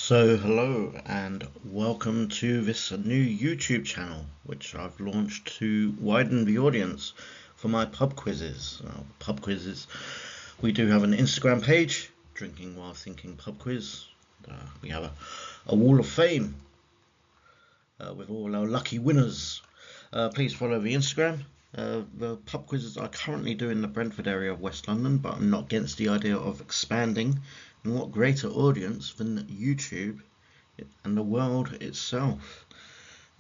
Hello and welcome to this new YouTube channel, which I've launched to widen the audience for my pub quizzes. We do have an Instagram page, Drinking While Thinking Pub Quiz. We have a wall of fame with all our lucky winners. Please follow the Instagram. The pub quizzes I currently do in the Brentford area of West London, but I'm not against the idea of expanding. And what greater audience than YouTube and the world itself.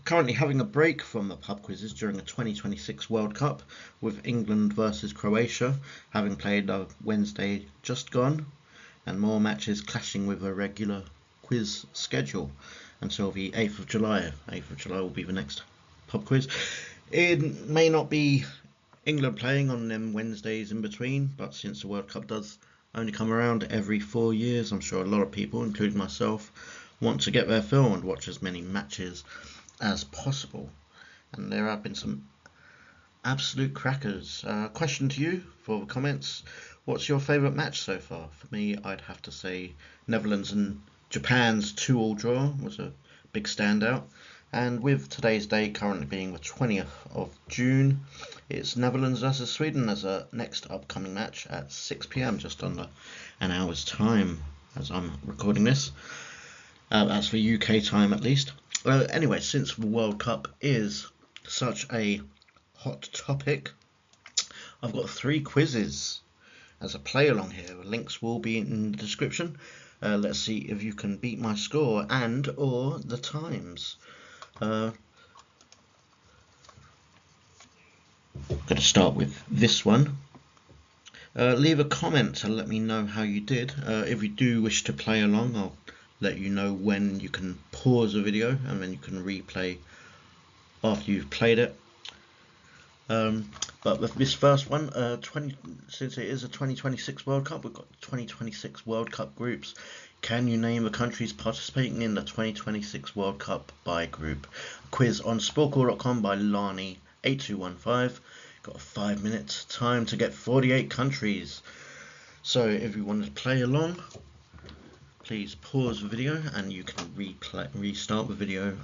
Currently having a break from the pub quizzes during the 2026 World Cup, with England versus Croatia having played Wednesday just gone, and more matches clashing with a regular quiz schedule until the 8th of July. 8th of July will be the next pub quiz. It may not be England playing on them Wednesdays in between, but since the World Cup does only come around every 4 years, I'm sure a lot of people, including myself, want to get their fill and watch as many matches as possible. And there have been some absolute crackers. Question to you for the comments: what's your favourite match so far? For me, I'd have to say Netherlands and Japan's 2-2 draw was a big standout. And with today's date currently being the 20th of June, it's Netherlands versus Sweden as a next upcoming match at 6 p.m, just under an hour's time as I'm recording this. That's for UK time at least. Anyway, since the World Cup is such a hot topic, I've got 3 quizzes as a play along here. The links will be in the description. Let's see if you can beat my score and or the times. I'm going to start with this one. Leave a comment to let me know how you did. If you do wish to play along, I'll let you know when you can pause the video and then you can replay after you've played it. But with this first one, since it is a 2026 World Cup, we've got 2026 World Cup groups. Can you name the countries participating in the 2026 World Cup by group? A quiz on sportcall.com by Lani8215. Got a 5 minutes time to get 48 countries. So if you want to play along, please pause the video and you can restart the video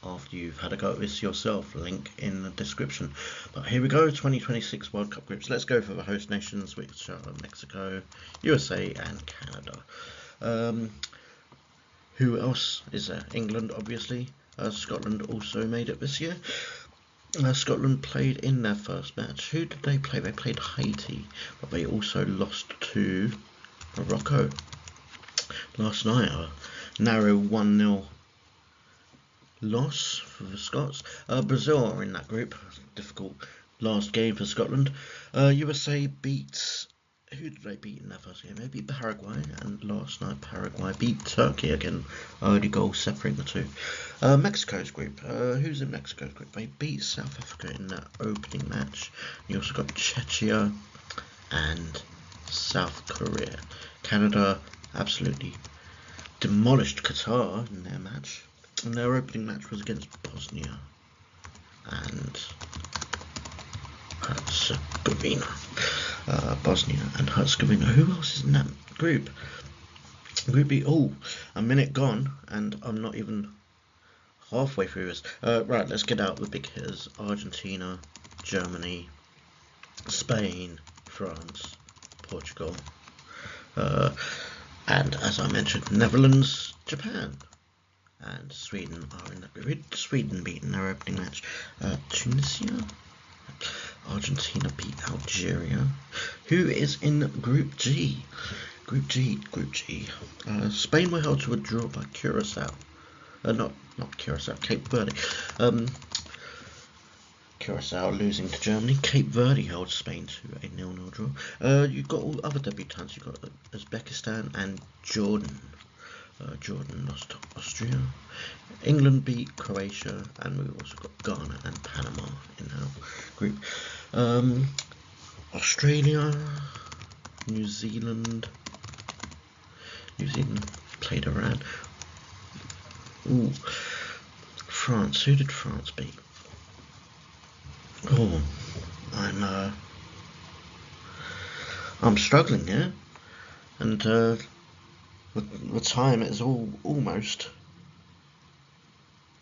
after you've had a go at this yourself. Link in the description. But here we go, 2026 World Cup groups. Let's go for the host nations, which are Mexico, USA and Canada. Who else is there? England, obviously. Scotland also made it this year. Scotland played in their first match. Who did they play? They played Haiti, but they also lost to Morocco last night. A narrow 1-0 loss for the Scots. Brazil are in that group. Difficult last game for Scotland. USA beat... Who did they beat in their first game? They beat Paraguay, and last night Paraguay beat Turkey again. Early goal separating the two. Mexico's group. Who's in Mexico's group? They beat South Africa in their opening match. You also got Czechia and South Korea. Canada absolutely demolished Qatar in their match. And their opening match was against Bosnia and Herzegovina. Bosnia and Herzegovina. Who else is in that group? Group B. Oh, a minute gone, and I'm not even halfway through this. Right, let's get out the big hitters. Argentina, Germany, Spain, France, Portugal, and as I mentioned, Netherlands, Japan, and Sweden are in that group. Who did Sweden beat in their opening match? Tunisia? Argentina beat Algeria. Who is in Group G? Group G. Spain were held to a draw by Curacao. Not Curacao, Cape Verde. Curacao losing to Germany. Cape Verde held Spain to a 0-0 draw. You've got all other debutants. You've got Uzbekistan and Jordan. Jordan lost to Austria. England beat Croatia, and we've also got Ghana and Panama in our group. Australia, New Zealand played Iran. Ooh, France. Who did France beat? Oh, I'm struggling here, and The time is almost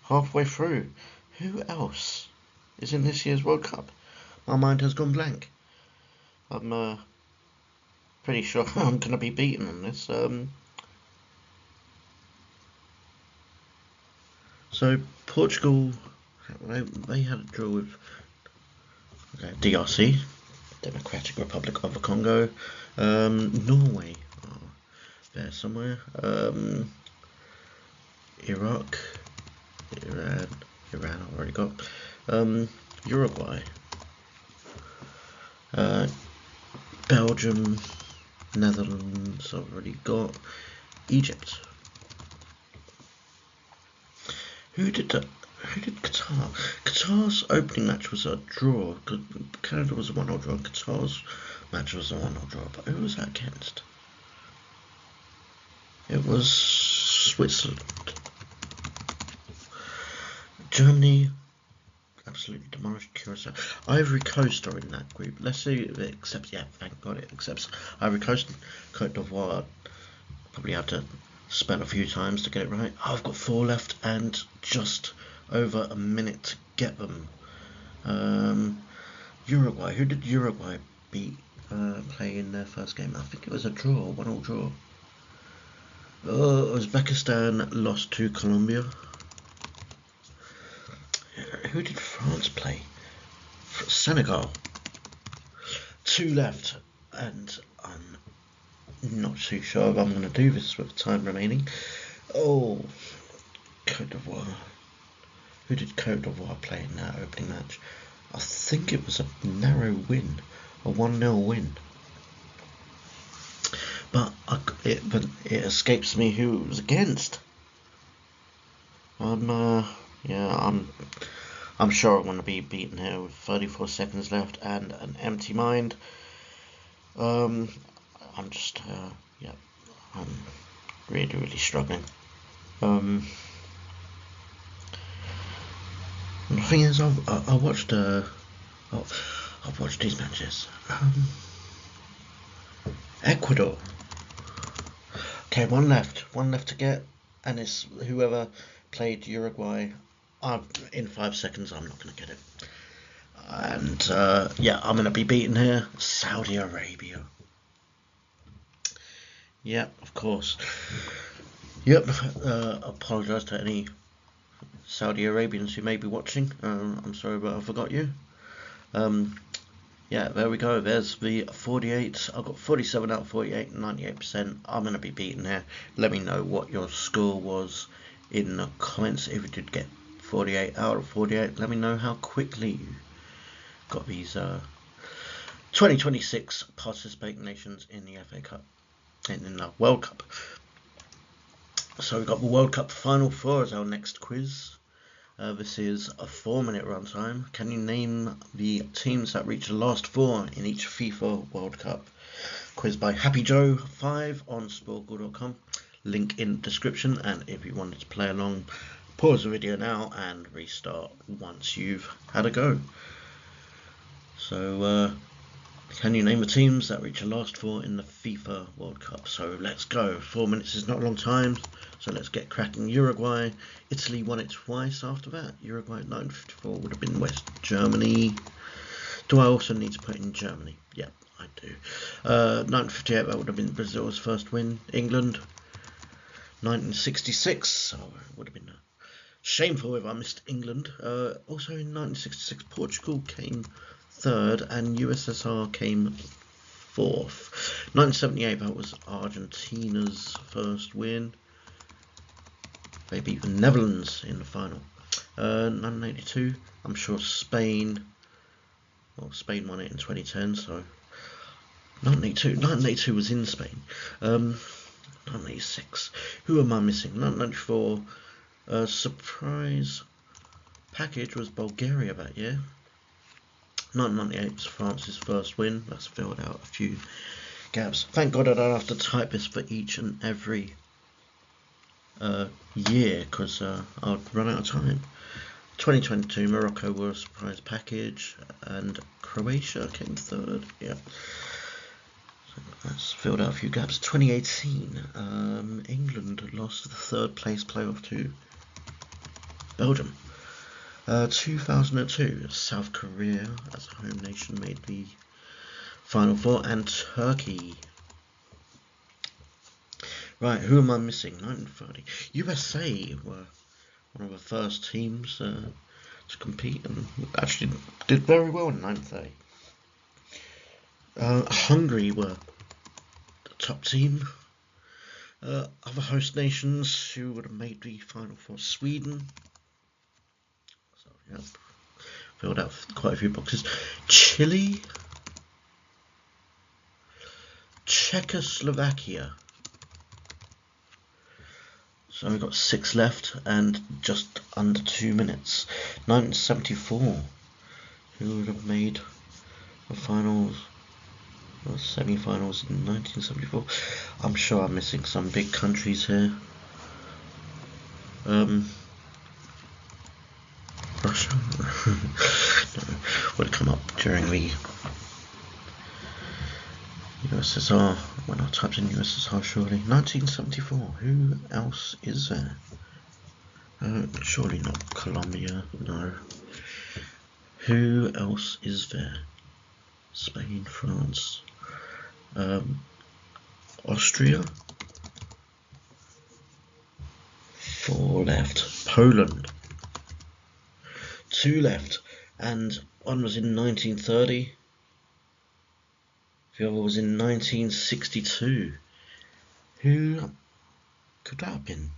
halfway through. Who else is in this year's World Cup? My mind has gone blank. I'm pretty sure I'm going to be beaten on this. So Portugal, they had a draw with DRC, Democratic Republic of the Congo, Norway, there somewhere, Iraq, Iran I've already got, Uruguay, Belgium, Netherlands I've already got, Egypt. Who did Qatar? Qatar's opening match was a draw. Canada was a 1-0 draw. Qatar's match was a 1-0 draw. But who was that against? It was Switzerland. Germany absolutely demolished Curacao. Ivory Coast are in that group. Let's see if it accepts. Yeah, thank God it accepts Ivory Coast. Cote d'Ivoire. Probably had to spell a few times to get it right. I've got 4 left and just over a minute to get them. Uruguay. Who did Uruguay beat? Play in their first game? I think it was a draw, 1-1 draw. Uzbekistan lost to Colombia. Who did France play? Senegal. 2 left, and I'm not too sure if I'm going to do this with time remaining. Oh, Cote d'Ivoire. Who did Cote d'Ivoire play in that opening match? I think it was a narrow win, a 1-0 win. But it escapes me who it was against. I'm sure I'm going to be beaten here with 34 seconds left and an empty mind. I'm really struggling. The thing is, I've watched these matches. Ecuador. Okay, one left to get, and it's whoever played Uruguay. In 5 seconds, I'm not going to get it. And I'm going to be beaten here. Saudi Arabia. Yeah, of course. Yep. Apologise to any Saudi Arabians who may be watching. I'm sorry, but I forgot you. Yeah, there we go. There's the 48. I've got 47 out of 48, 98%. I'm going to be beaten here. Let me know what your score was in the comments. If you did get 48 out of 48, let me know how quickly you got these 2026 participating nations in the FA Cup and in the World Cup. So we've got the World Cup Final Four as our next quiz. This is a 4-minute runtime. Can you name the teams that reach the last 4 in each FIFA World Cup? Quiz by Happy Joe 5 on sportgoal.com. Link in the description. And if you wanted to play along, pause the video now and restart once you've had a go. So, can you name the teams that reach the last 4 in the FIFA World Cup? So let's go. 4 minutes is not a long time. So let's get cracking. Uruguay. Italy won it twice after that. Uruguay at 9:54 would have been West Germany. Do I also need to put in Germany? Yep, I do. 9:58, that would have been Brazil's first win. England. 1966. So it would have been shameful if I missed England. Also in 1966, Portugal came 3rd and USSR came 4th. 1978, that was Argentina's first win. They beat the Netherlands in the final. 1982, I'm sure Spain won it in 2010, so 1982 was in Spain. 1986, who am I missing? 1994, surprise package was Bulgaria that year. 1998 was France's first win. That's filled out a few gaps. Thank God I don't have to type this for each and every year, because I'd run out of time. 2022, Morocco were a surprise package, and Croatia came 3rd. Yeah. That's filled out a few gaps. 2018, England lost the third place playoff to Belgium. 2002, South Korea as a home nation made the Final Four, and Turkey. Right, who am I missing? 1930. USA were one of the first teams to compete and actually did very well in 1930. Hungary were the top team. Other host nations who would have made the Final Four: Sweden. So, yeah, filled out quite a few boxes. Chile, Czechoslovakia. So we've got 6 left and just under 2 minutes. 1974. Who would have made the finals or semi-finals in 1974? I'm sure I'm missing some big countries here. Russia. No, would have come up during the USSR when I typed in USSR, surely. 1974. Who else is there? Surely not Colombia, no. Who else is there? Spain, France, Austria. 4 left. Poland. 2 left. And one was in 1930. The other was in 1962. Who could that have been?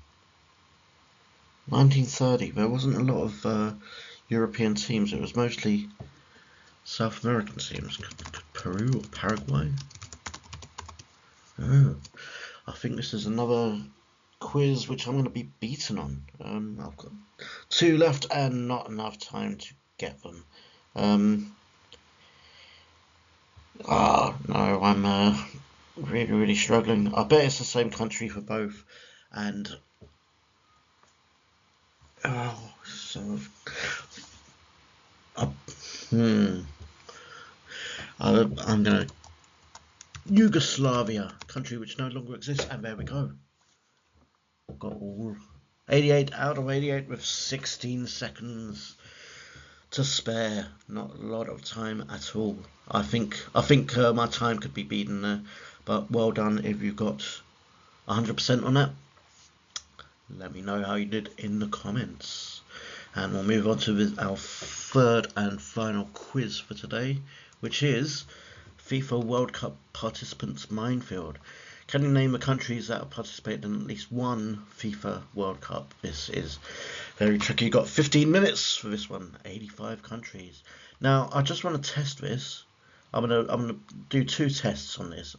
1930. There wasn't a lot of European teams. It was mostly South American teams. Peru or Paraguay? Oh, I think this is another quiz which I'm going to be beaten on. I've got 2 left and not enough time to get them. No, I'm really struggling. I bet it's the same country for both, and I'm gonna Yugoslavia, country which no longer exists, and there we go. Got all 88 out of 88 with 16 seconds to spare. Not a lot of time at all. I think my time could be beaten there, but well done if you got 100% on that. Let me know how you did in the comments. And we'll move on to our third and final quiz for today, which is FIFA World Cup Participants Minefield. Can you name the countries that have participated in at least one FIFA World Cup? This is very tricky. You've got 15 minutes for this one. 85 countries. Now, I just want to test this. I'm gonna do 2 tests on this,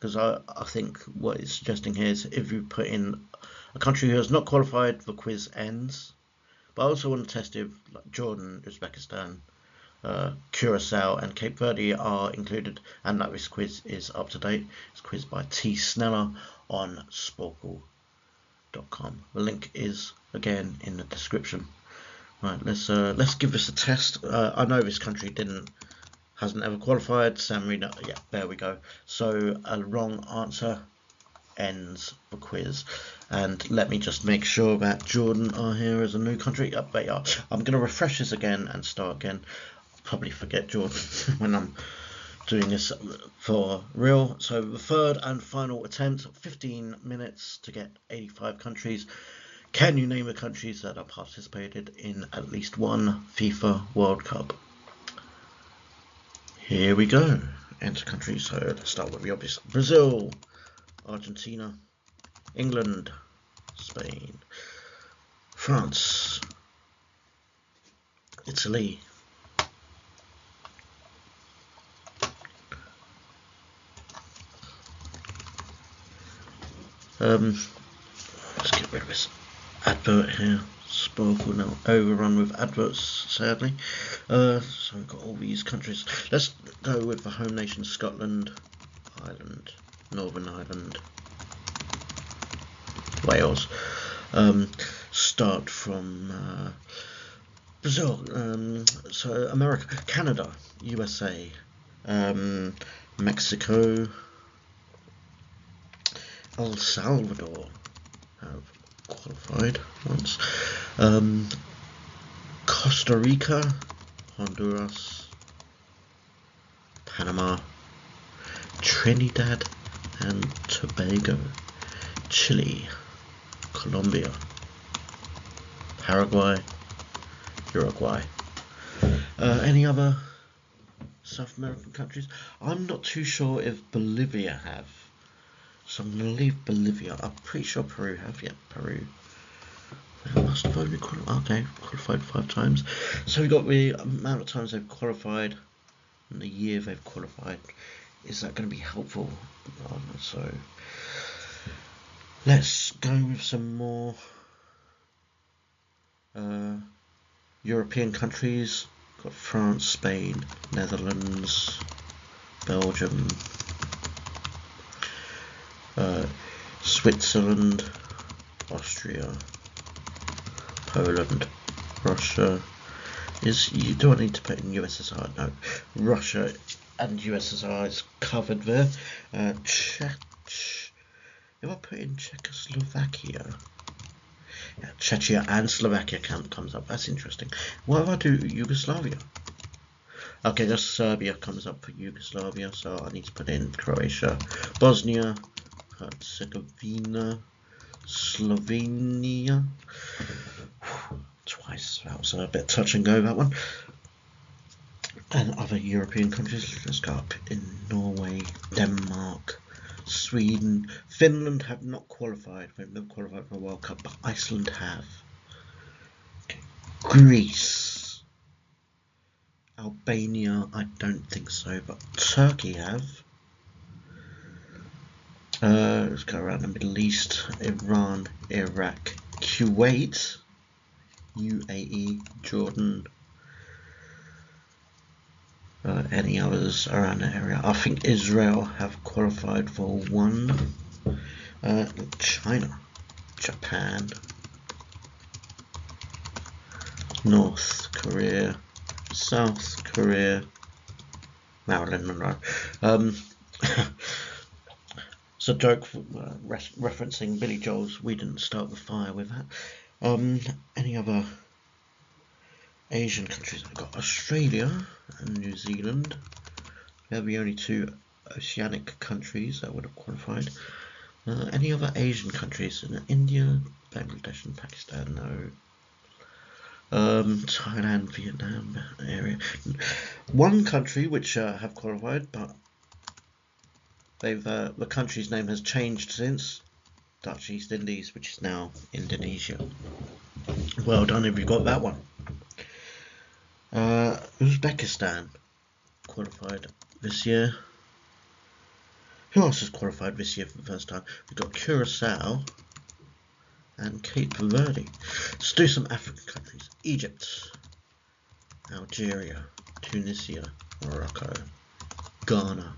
because I think what it's suggesting here is if you put in a country who has not qualified, the quiz ends. But I also want to test if like Jordan, Uzbekistan, Curacao and Cape Verde are included, and that this quiz is up to date. It's quizzed by T. Sneller on sporkle.com. The link is again in the description. Right, let's give this a test. I know this country hasn't ever qualified. San Marino, yeah, there we go. So a wrong answer ends the quiz. And let me just make sure that Jordan are here as a new country. Yep, they are. I'm going to refresh this again and start again. I'll probably forget Jordan when I'm doing this for real. So the third and final attempt, 15 minutes to get 85 countries. Can you name the countries that have participated in at least one FIFA World Cup? Here we go. Enter countries. So let's start with the obvious. Brazil, Argentina, England, Spain, France, Italy, let's get rid of this advert here. Sporkle now overrun with adverts, sadly. So we've got all these countries. Let's go with the home nation: Scotland, Ireland, Northern Ireland, Wales. Start from Brazil, so America, Canada, USA, Mexico, El Salvador have qualified once. Costa Rica, Honduras, Panama, Trinidad and Tobago, Chile, Colombia, Paraguay, Uruguay. Any other South American countries? I'm not too sure if Bolivia have. So I'm going to leave Bolivia. I'm pretty sure Peru have. Yeah, Peru. They must have only qualified 5 times. So we got the amount of times they've qualified and the year they've qualified. Is that going to be helpful? So let's go with some more European countries. Got France, Spain, Netherlands, Belgium, Switzerland, Austria, Poland, Russia. Do I need to put in USSR? No. Russia and USSR is covered there. If I put in Czechoslovakia, yeah, Czechia and Slovakia comes up. That's interesting. What if I do Yugoslavia? Okay, just Serbia comes up for Yugoslavia, so I need to put in Croatia, Bosnia, Herzegovina, Slovenia. Twice. That was a bit touch and go, that one. And other European countries. Let's go up in Norway, Denmark, Sweden. Finland have not qualified. They've not qualified for the World Cup, but Iceland have. Okay. Greece. Albania, I don't think so, but Turkey have. Let's go around the Middle East. Iran, Iraq, Kuwait, UAE, Jordan. Any others around the area? I think Israel have qualified for 1. China, Japan, North Korea, South Korea, Marilyn Monroe. It's a joke referencing Billy Joel's "We Didn't Start the Fire" with that. Any other Asian countries? I've got Australia and New Zealand. They're the only 2 oceanic countries that would have qualified. Any other Asian countries? India, Bangladesh and Pakistan, no. Thailand, Vietnam area. One country which have qualified, but they've the country's name has changed since. Dutch East Indies, which is now Indonesia. Well done if you got that one. Uzbekistan qualified this year. Who else has qualified this year for the first time? We've got Curacao and Cape Verde. Let's do some African countries. Egypt, Algeria, Tunisia, Morocco, Ghana,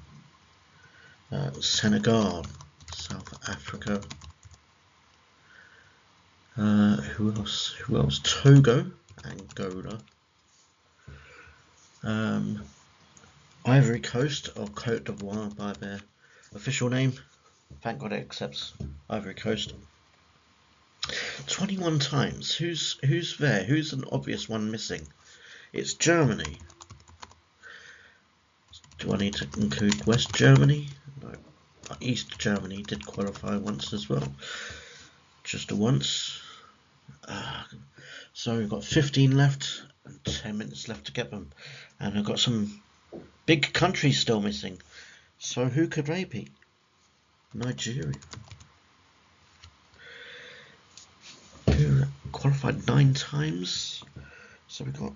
Senegal, South Africa. Who else? Togo, Angola, Ivory Coast, or Côte d'Ivoire by their official name. Thank God it accepts Ivory Coast. 21 times. Who's there? Who's an obvious one missing? It's Germany. Do I need to include West Germany? No. East Germany did qualify once as well. Just a once. So we've got 15 left and 10 minutes left to get them. And I've got some big countries still missing. So who could they be? Nigeria. Who qualified 9 times. So we've got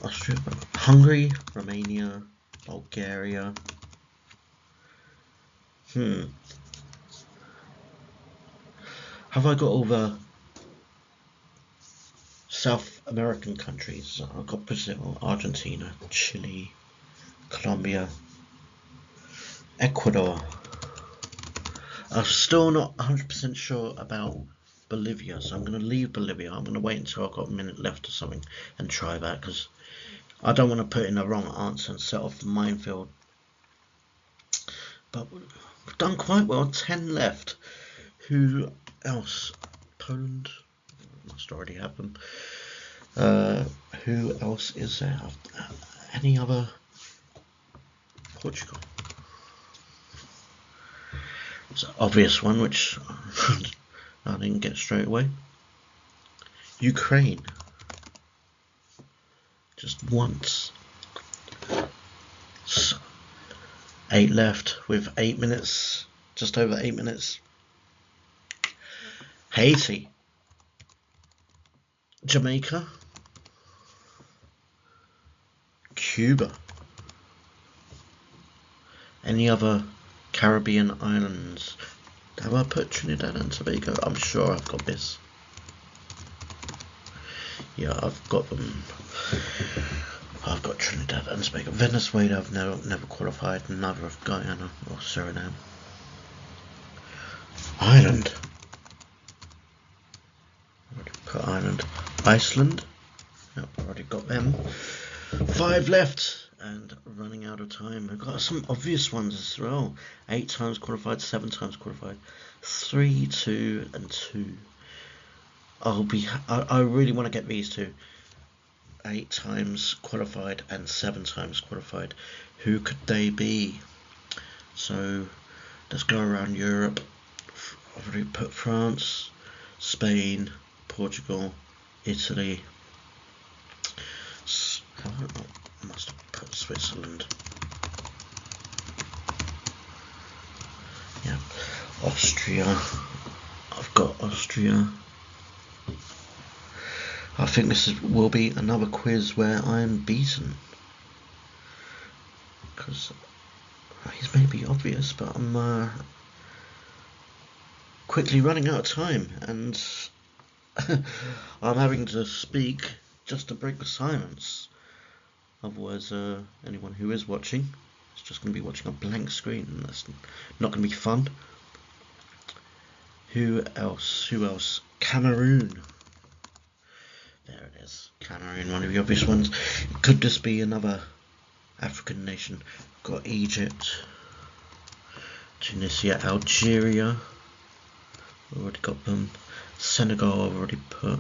Austria, Hungary, Romania, Bulgaria. Have I got all the South American countries? I've got Brazil, Argentina, Chile, Colombia, Ecuador. I'm still not 100% sure about Bolivia, so I'm going to leave Bolivia. I'm going to wait until I've got a minute left or something and try that, because I don't want to put in the wrong answer and set off the minefield. But We've done quite well. 10 left. Who else? Poland must already have them. Who else is there? Any other? Portugal. It's an obvious one, which I didn't get straight away. Ukraine. Just once. So, 8 left with 8 minutes. Just over 8 minutes. Haiti. Jamaica. Cuba. Any other Caribbean islands? Have I put Trinidad and Tobago? I'm sure I've got this. Yeah, I've got them. I've got Trinidad and Tobago. Venezuela I've never qualified, neither have Guyana or Suriname. Ireland. Already put Ireland. Iceland. Yep, already got them. 5 left. And running out of time. We've got some obvious ones as well. 8 times qualified, 7 times qualified. 3, 2, and 2. I really want to get these two. 8 times qualified and 7 times qualified. Who could they be? So let's go around Europe. I've already put France, Spain, Portugal, Italy. I must have put Switzerland. Yeah, Austria. I've got Austria. I think this will be another quiz where I'm beaten. Because these may be obvious, but I'm quickly running out of time, and I'm having to speak just to break the silence. Otherwise, anyone who is watching is just going to be watching a blank screen, and that's not going to be fun. Who else? Cameroon. There it is. Cameroon, one of the obvious ones. Could this be another African nation? We've got Egypt, Tunisia, Algeria. Already got them. Senegal, I've already put.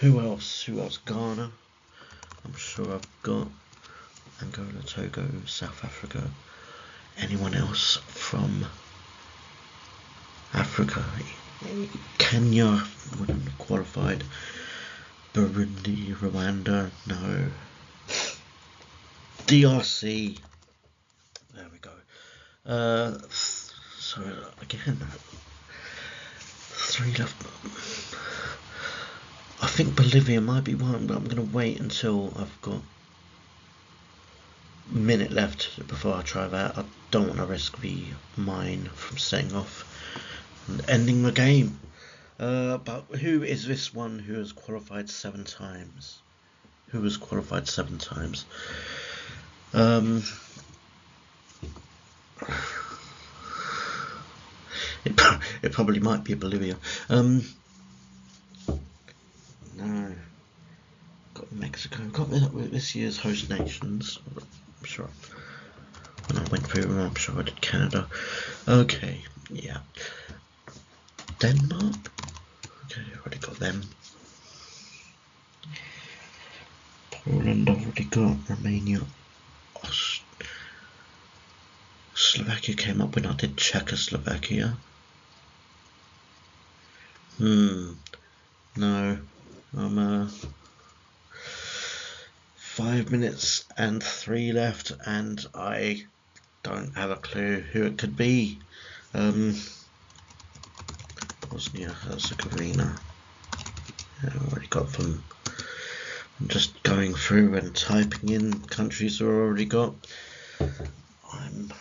Who else? Ghana. I'm sure I've got Angola, Togo, South Africa. Anyone else from Africa? Kenya wouldn't have qualified. Burundi, Rwanda, no. DRC. There we go. So again, 3 left. I think Bolivia might be one, but I'm going to wait until I've got a minute left before I try that. I don't want to risk the mine from setting off and ending the game. But who is this one who has qualified 7 times? Who has qualified 7 times? It probably might be Bolivia. No. Got Mexico. Got this year's host nations. I'm sure. When I went through, I'm sure I did Canada. Okay, yeah. Denmark. Okay, already got them. Poland, already got. Romania. Slovakia came up when I did Czechoslovakia. No. I'm 5 minutes and 3 left, and I don't have a clue who it could be. Bosnia Herzegovina. I've already got them. I'm just going through and typing in countries I've already got. I'm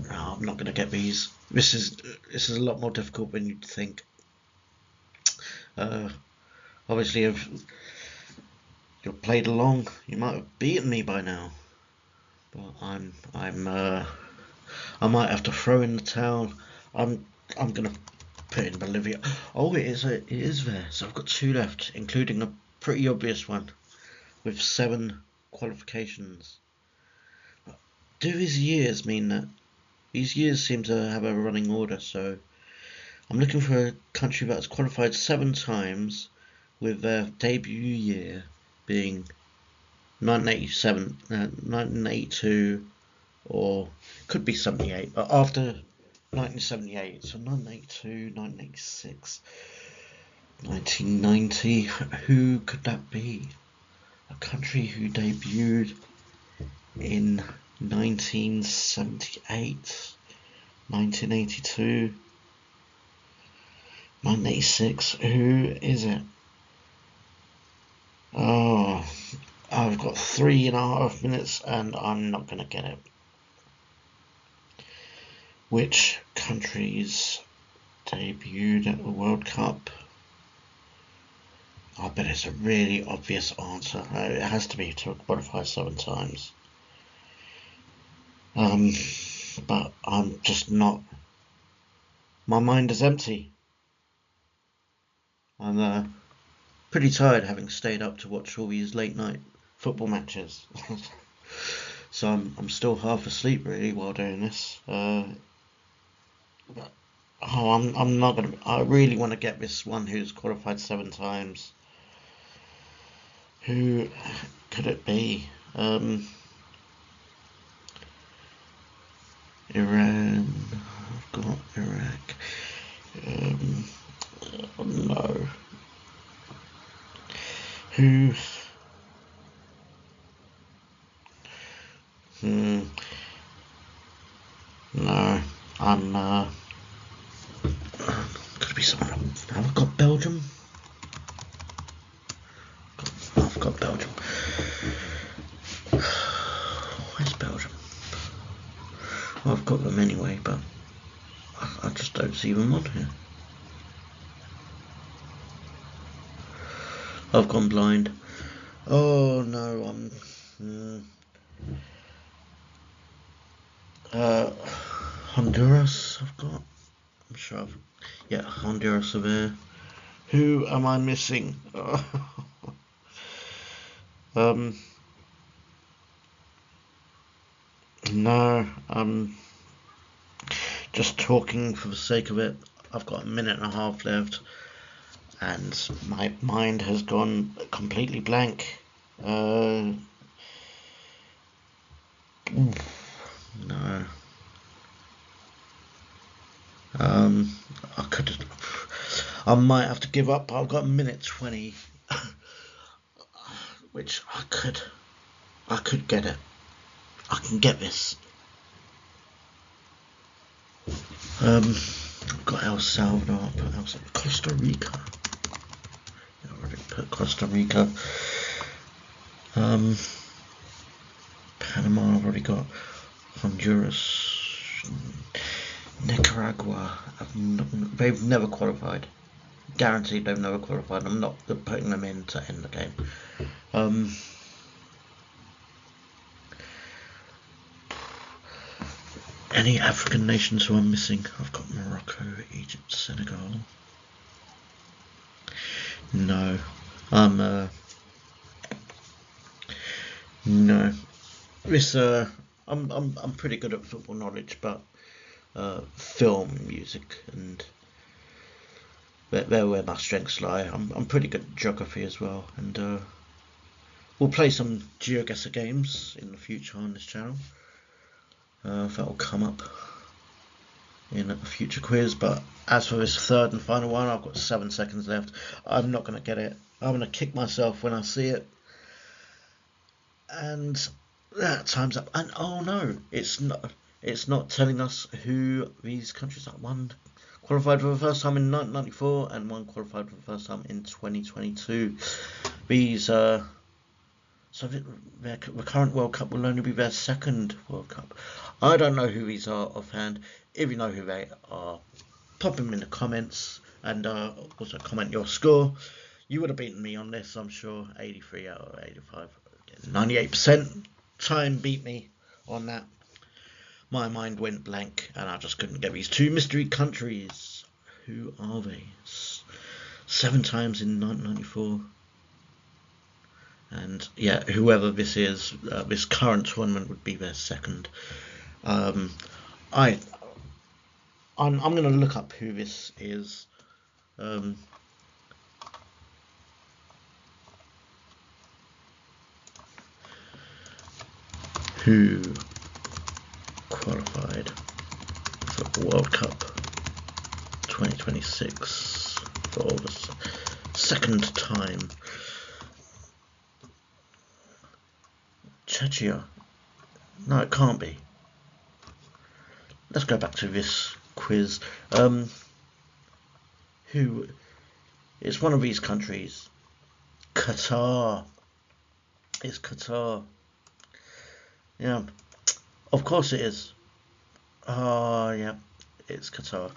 not going to get these. This is a lot more difficult than you'd think. Obviously, if you've played along, you might have beaten me by now. But I might have to throw in the towel. I'm gonna put in Bolivia. Oh, it is there. So I've got 2 left, including a pretty obvious one with 7 qualifications. Do these years mean that These years seem to have a running order, so I'm looking for a country that's qualified 7 times, with their debut year being 1987, 1982, or could be 78, but after 1978, so 1982, 1986, 1990, who could that be? A country who debuted in 1978, 1982, 1986, who is it? Oh, I've got 3.5 minutes and I'm not going to get it. Which countries debuted at the World Cup? I bet it's a really obvious answer. It has to be to qualify 7 times. But I'm just not. My mind is empty. I'm pretty tired, having stayed up to watch all these late night football matches. So I'm still half asleep really while doing this. But I'm not gonna. I really want to get this one who's qualified 7 times. Who could it be? Iran. I've got Iraq. Oh no. Who? No. Could it be someone? Have I got Belgium? I've got Belgium. Where's Belgium? Well, I've got them anyway, but I just don't see them on here. I've gone blind. Oh no, Honduras. I've got. I'm sure. Yeah, Honduras are there. Who am I missing? No. Just talking for the sake of it. I've got 1.5 minutes left, and my mind has gone completely blank. No. I might have to give up. I've got 1:20, which I could get it. I can get this. I've got El Salvador. Costa Rica. I already put Costa Rica. Panama. I've already got Honduras. Nicaragua. They've never qualified. Guaranteed they've never qualified. I'm not putting them in to end the game. Any African nations who I'm missing? I've got Morocco, Egypt, Senegal. No. No. This I'm pretty good at football knowledge, but film, music, and they're where my strengths lie. I'm pretty good at geography as well, and we'll play some GeoGuessr games in the future on this channel. That will come up in a future quiz, but as for this third and final one, I've got 7 seconds left. I'm not going to get it. I'm going to kick myself when I see it. And that time's up. And oh no, it's not telling us who these countries are. One qualified for the first time in 1994 and one qualified for the first time in 2022. These so the current World Cup will only be their second World Cup. I don't know who these are offhand. If you know who they are, pop them in the comments, and also comment your score. You would have beaten me on this, I'm sure. 83 out of 85. 98% time beat me on that. My mind went blank, and I just couldn't get these 2 mystery countries. Who are they? 7 times in 1994. And yeah, whoever this is, this current tournament would be their second. I'm going to look up who this is. Who qualified for the World Cup 2026 for the second time? Czechia? No, it can't be. Let's go back to this quiz. Who? It's one of these countries. Qatar. It's Qatar. Yeah, of course it is. Oh, yeah, it's Qatar.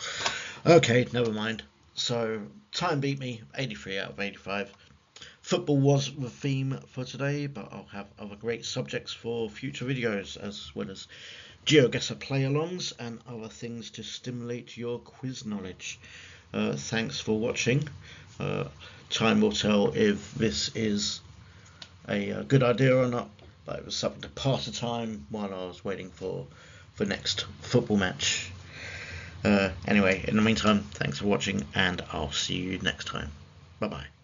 Okay, never mind. So, time beat me, 83 out of 85. Football was the theme for today, but I'll have other great subjects for future videos, as well as GeoGuessr play-alongs and other things to stimulate your quiz knowledge. Thanks for watching. Time will tell if this is a good idea or not, but it was something to pass the time while I was waiting for the next football match. Anyway, in the meantime, thanks for watching, and I'll see you next time. Bye bye.